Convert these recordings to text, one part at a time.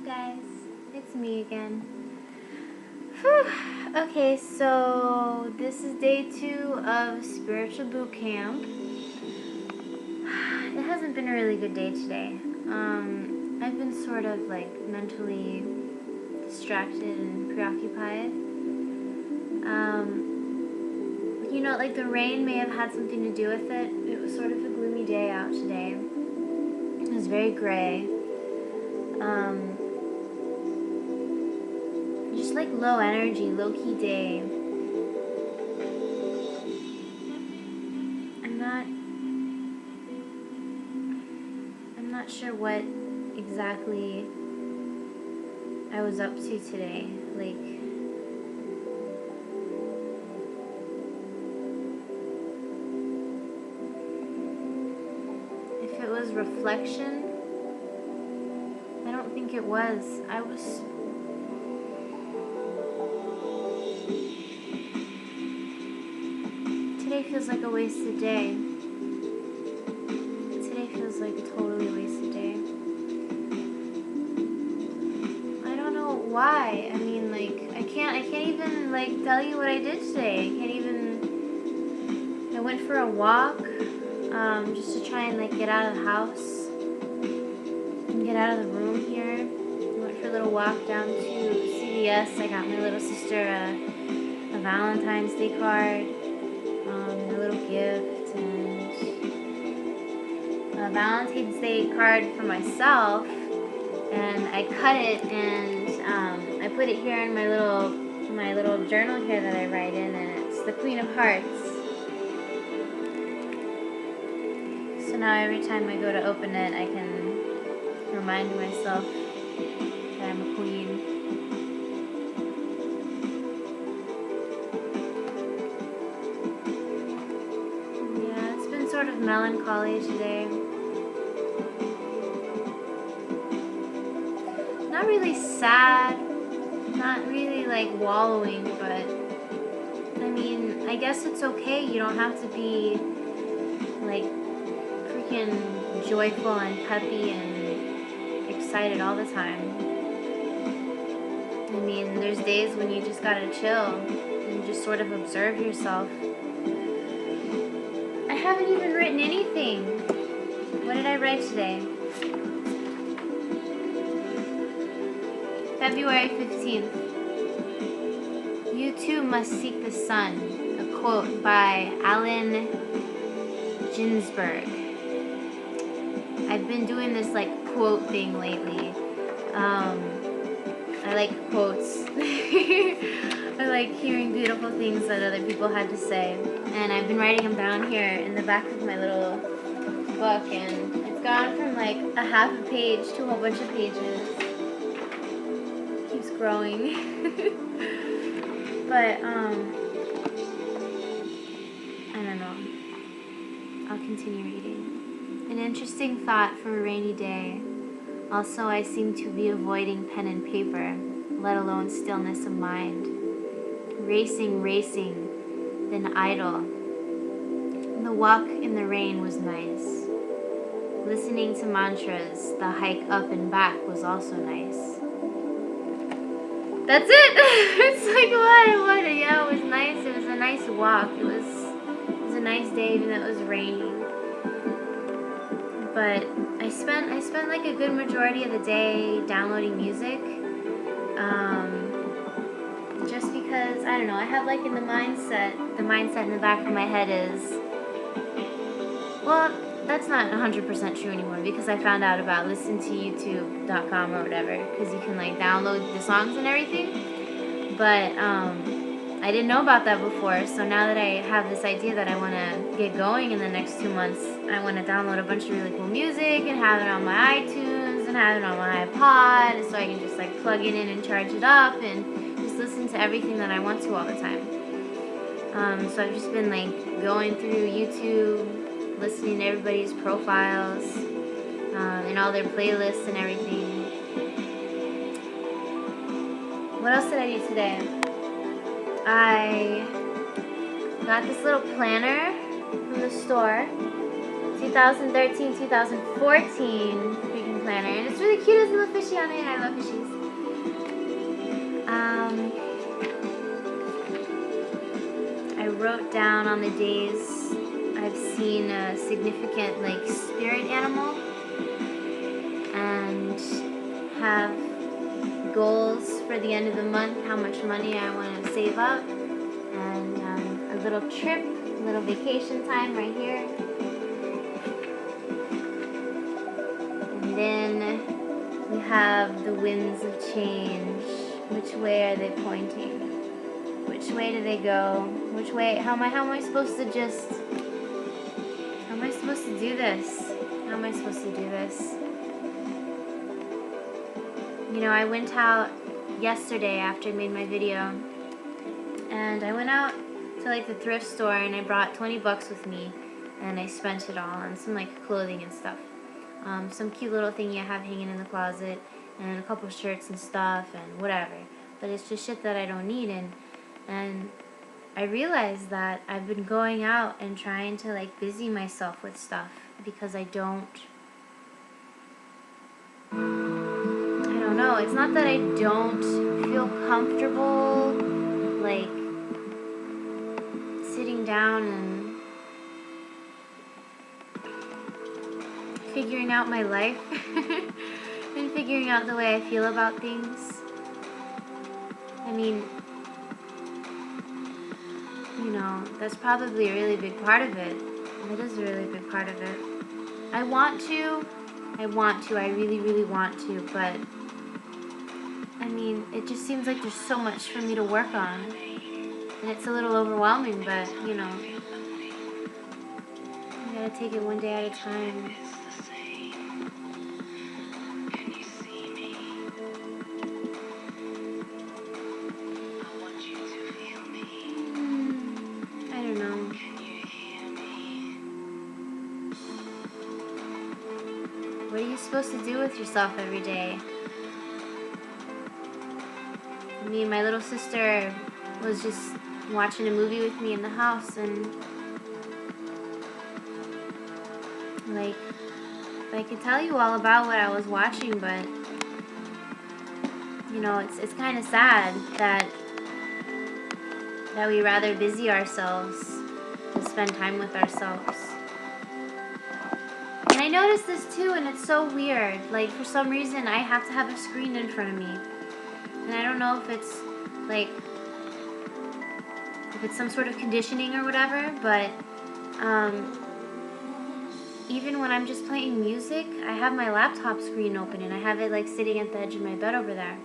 guys, it's me again. Whew. Okay, so this is day 2 of spiritual boot camp. It hasn't been a really good day today. I've been sort of like mentally distracted and preoccupied. You know, like the rain may have had something to do with it. It was sort of a gloomy day out today. It was very gray. Just like low energy, low key day. I'm not sure what exactly I was up to today. Like, if it was reflection, I don't think it was. Today feels like a wasted day. Today feels like a totally wasted day. I don't know why. I mean, like, I can't even, like, tell you what I did today. I went for a walk, just to try and, like, get out of the house and get out of the room here. I went for a little walk down to CVS. I got my little sister a Valentine's Day card. And a little gift, and a Valentine's Day card for myself, and I cut it and I put it here in my little journal here that I write in, and it's the Queen of Hearts. So now every time I go to open it, I can remind myself that I'm a queen. Sort of melancholy today. Not really sad, not really like wallowing, but I mean, I guess it's okay. You don't have to be like freaking joyful and peppy and excited all the time. I mean, there's days when you just gotta chill and just sort of observe yourself. I haven't even written anything. What did I write today? February 15th. You too must seek the sun. A quote by Ginsberg. I've been doing this like quote thing lately. I like quotes. I like hearing beautiful things that other people had to say. And I've been writing them down here in the back of my little book, and it's gone from like a half a page to a whole bunch of pages. It keeps growing. But, I don't know. I'll continue reading. An interesting thought for a rainy day. Also, I seem to be avoiding pen and paper, let alone stillness of mind. Racing, then idle. The walk in the rain was nice. Listening to mantras, the hike up and back was also nice. That's it! It's like, what? Yeah, it was nice. It was a nice walk. It was a nice day, even though it was raining. But I spent like a good majority of the day downloading music. Just because, I don't know, I have like in the mindset in the back of my head is, well, that's not 100% true anymore, because I found out about listentoyoutube.com or whatever, because you can like download the songs and everything. But I didn't know about that before, so now that I have this idea that I want to get going in the next 2 months, I want to download a bunch of really cool music and have it on my iTunes and have it on my iPod, so I can just like plug it in and charge it up and listen to everything that I want to all the time. So I've just been like going through YouTube, listening to everybody's profiles, and all their playlists and everything. What else did I do today? I got this little planner from the store, 2013-2014 freaking planner, and it's really cute. It's little fishy on it. I love fishies. I wrote down on the days I've seen a significant like spirit animal and have goals for the end of the month, how much money I want to save up, and a little trip, a little vacation time right here. And then we have the winds of change. Which way are they pointing? Which way do they go? Which way? How am I supposed to just? How am I supposed to do this? How am I supposed to do this? You know, I went out yesterday after I made my video, and I went out to like the thrift store and I brought 20 bucks with me, and I spent it all on some like clothing and stuff. Some cute little thing you have hanging in the closet, and a couple shirts and stuff and whatever. But it's just shit that I don't need, and I realized that I've been going out and trying to like busy myself with stuff because I don't know. It's not that I don't feel comfortable like sitting down and figuring out my life and figuring out the way I feel about things. I mean, you know, that's probably a really big part of it. That is a really big part of it. I want to, I really, really want to, but I mean, it just seems like there's so much for me to work on, and it's a little overwhelming, but you know, you gotta take it one day at a time. I don't know. What are you supposed to do with yourself every day? Me and my little sister was just watching a movie with me in the house, and like, I could tell you all about what I was watching, but you know, it's kind of sad that we rather busy ourselves than spend time with ourselves. And I noticed this too, and it's so weird. Like, for some reason, I have to have a screen in front of me. And I don't know if it's like, if it's some sort of conditioning or whatever, but even when I'm just playing music, I have my laptop screen open and I have it like sitting at the edge of my bed over there.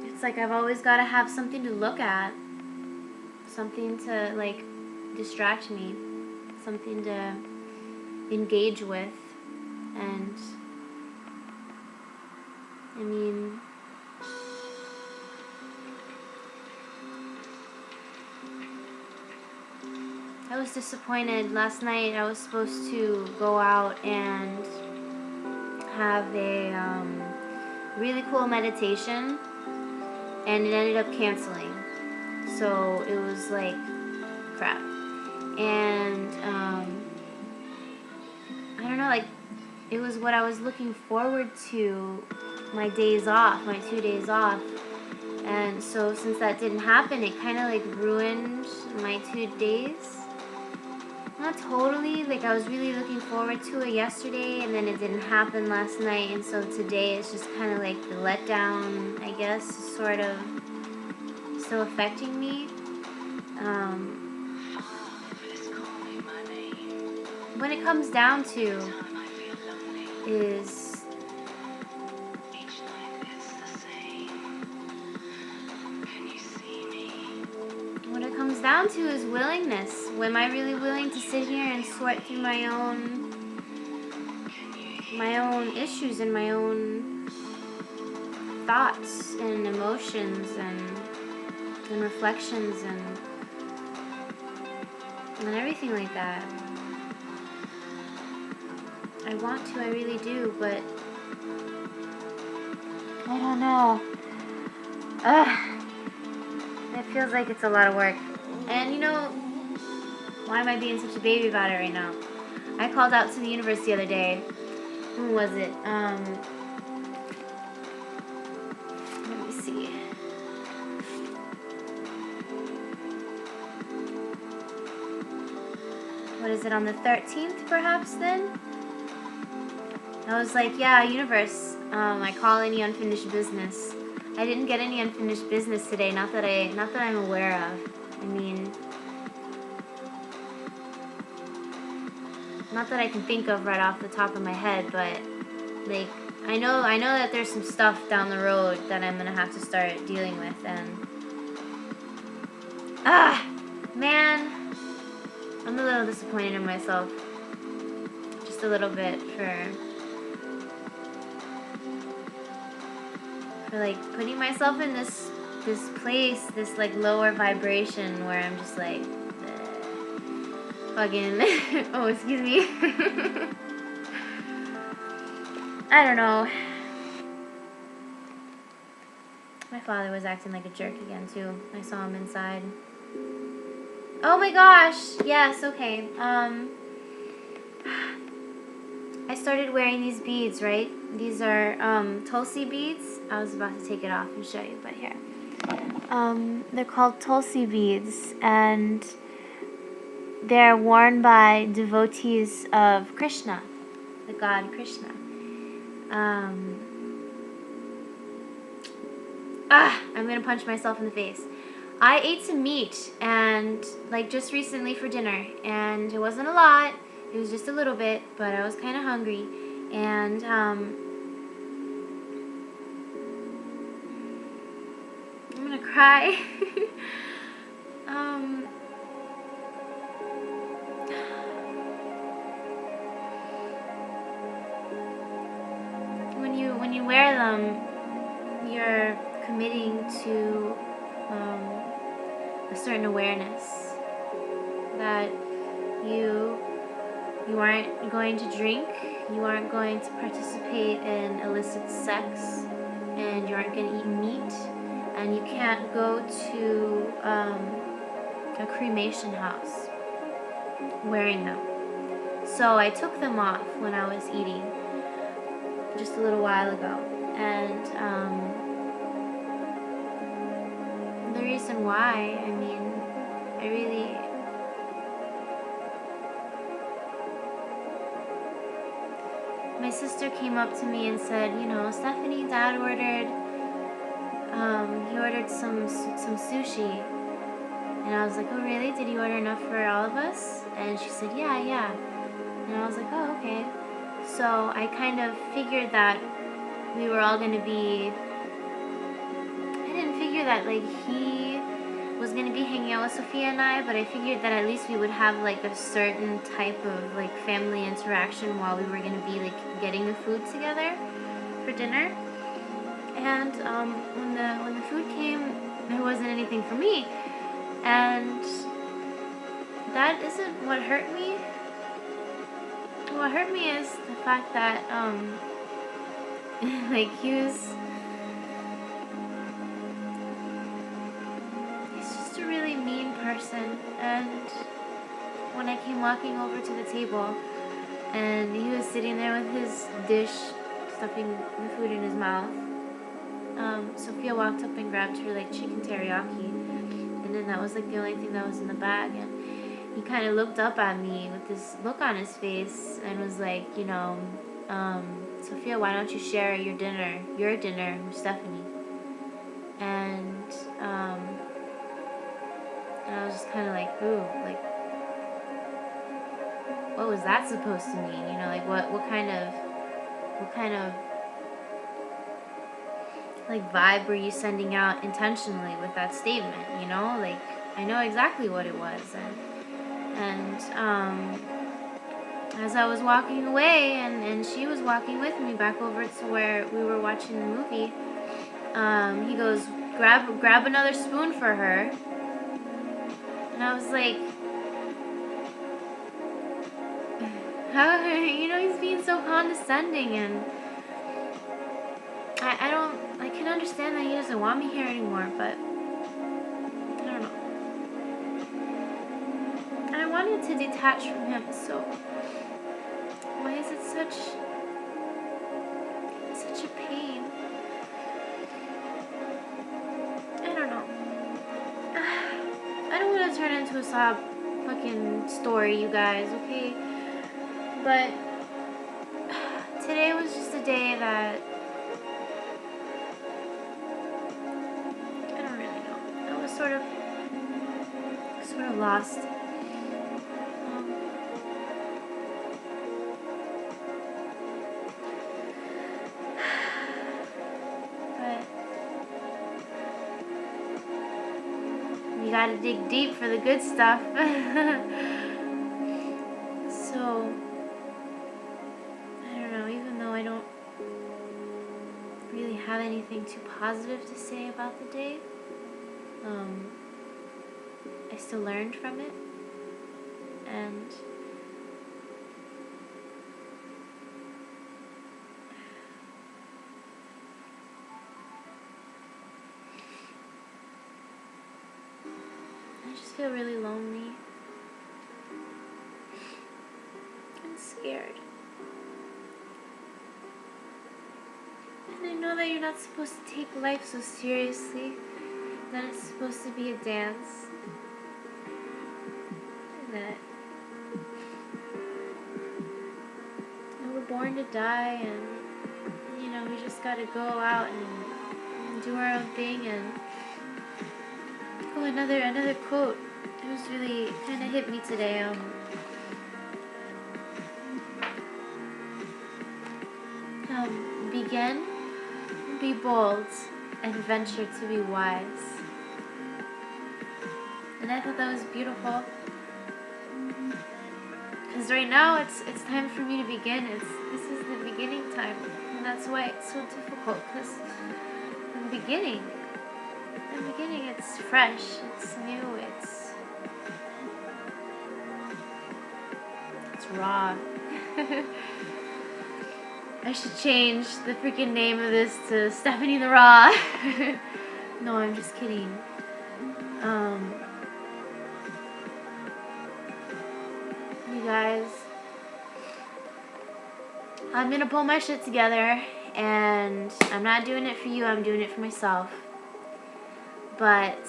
It's like I've always got to have something to look at, something to like distract me, something to engage with, and I mean, I was disappointed. Last night I was supposed to go out and have a really cool meditation, and it ended up canceling. So it was like crap. And I don't know, like, it was what I was looking forward to, my days off, my 2 days off. And so since that didn't happen, it kind of like ruined my 2 days. Not totally, like I was really looking forward to it yesterday, and then it didn't happen last night, and so today it's just kind of like the letdown, I guess, sort of still affecting me. What it comes down to is willingness. Am I really willing to sit here and sort through my own issues and my own thoughts and emotions and reflections and everything like that? I want to, I really do, but I don't know. It feels like it's a lot of work. And you know, why am I being such a baby about it right now? I called out to the universe the other day, Who was it? Let me see. What is it, on the 13th perhaps then? I was like, yeah, universe, I call any unfinished business. I didn't get any unfinished business today, not that I'm aware of. I mean, not that I can think of right off the top of my head, but like I know that there's some stuff down the road that I'm gonna have to start dealing with, and man, I'm a little disappointed in myself, just a little bit for like putting myself in this place, this like lower vibration where I'm just like fucking oh, excuse me. I don't know. My father was acting like a jerk again too. I saw him inside. Oh my gosh. Yes, okay. I started wearing these beads, right? These are Tulsi beads. I was about to take it off and show you, but here. They're called Tulsi beads, and they're worn by devotees of Krishna, the god Krishna. I'm gonna punch myself in the face. I ate some meat, and like just recently for dinner, and it wasn't a lot. It was just a little bit, but I was kind of hungry, and I'm gonna cry. When you wear them, you're committing to a certain awareness that you aren't going to drink, you aren't going to participate in illicit sex, and you aren't going to eat meat, and you can't go to a cremation house wearing them. So I took them off when I was eating just a little while ago, and the reason why, I mean, I really, my sister came up to me and said, you know, Stephanie, Dad ordered, he ordered some sushi. And I was like, oh really? Did he order enough for all of us? And she said, yeah. And I was like, oh, okay. So I kind of figured that we were all going to be, I didn't figure that like he was going to be hanging out with Sophia and I, but I figured that at least we would have like a certain type of like family interaction while we were going to be like getting the food together for dinner. And when the food came, there wasn't anything for me, and that isn't what hurt me. What hurt me is the fact that like he's just a really mean person. And when I came walking over to the table and he was sitting there with his dish stuffing the food in his mouth, Sophia walked up and grabbed her like chicken teriyaki, and then that was like the only thing that was in the bag, and he kind of looked up at me with this look on his face and was like, you know, Sophia, why don't you share your dinner with Stephanie? And I was just kind of like, ooh, like, what was that supposed to mean? You know, like what kind of like vibe were you sending out intentionally with that statement? You know, like I know exactly what it was, and as I was walking away and she was walking with me back over to where we were watching the movie, he goes, grab another spoon for her. And I was like, how, you know, he's being so condescending, and I can understand that he doesn't want me here anymore, but I don't know. I wanted to detach from him, so why is it such sob fucking story, you guys, okay? But today was just a day that I don't really know. I was sort of lost. But you gotta dig deep for the good stuff. So, I don't know, even though I don't really have anything too positive to say about the day, I still learned from it, and I just feel really lonely and scared. And I know that you're not supposed to take life so seriously, that it's supposed to be a dance, and that we're born to die, and we just gotta go out and do our own thing. And another quote. It was really kind of hit me today. Begin, be bold, and venture to be wise. And I thought that was beautiful. Because right now it's time for me to begin. This is the beginning time, and that's why it's so difficult. Because in the beginning, it's fresh, it's new, it's raw. I should change the freaking name of this to Stephanie the Raw. No, I'm just kidding. You guys, I'm gonna pull my shit together, and I'm not doing it for you, I'm doing it for myself. But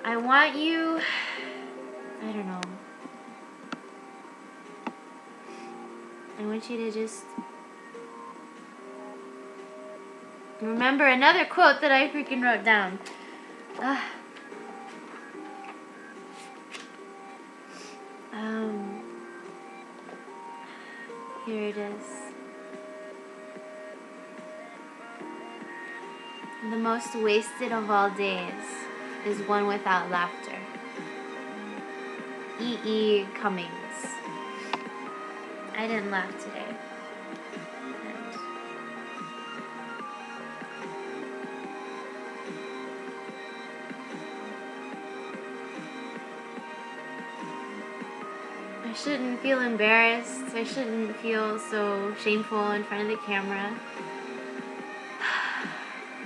I want you, I don't know, I want you to just remember another quote that I freaking wrote down. Here it is. The most wasted of all days is one without laughter. E. Cummings. I didn't laugh today. I shouldn't feel embarrassed. I shouldn't feel so shameful in front of the camera.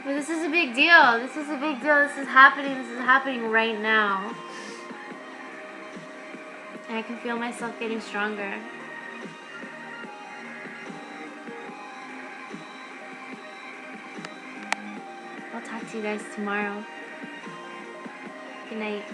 But this is a big deal. This is a big deal. This is happening right now. And I can feel myself getting stronger. I'll talk to you guys tomorrow. Good night.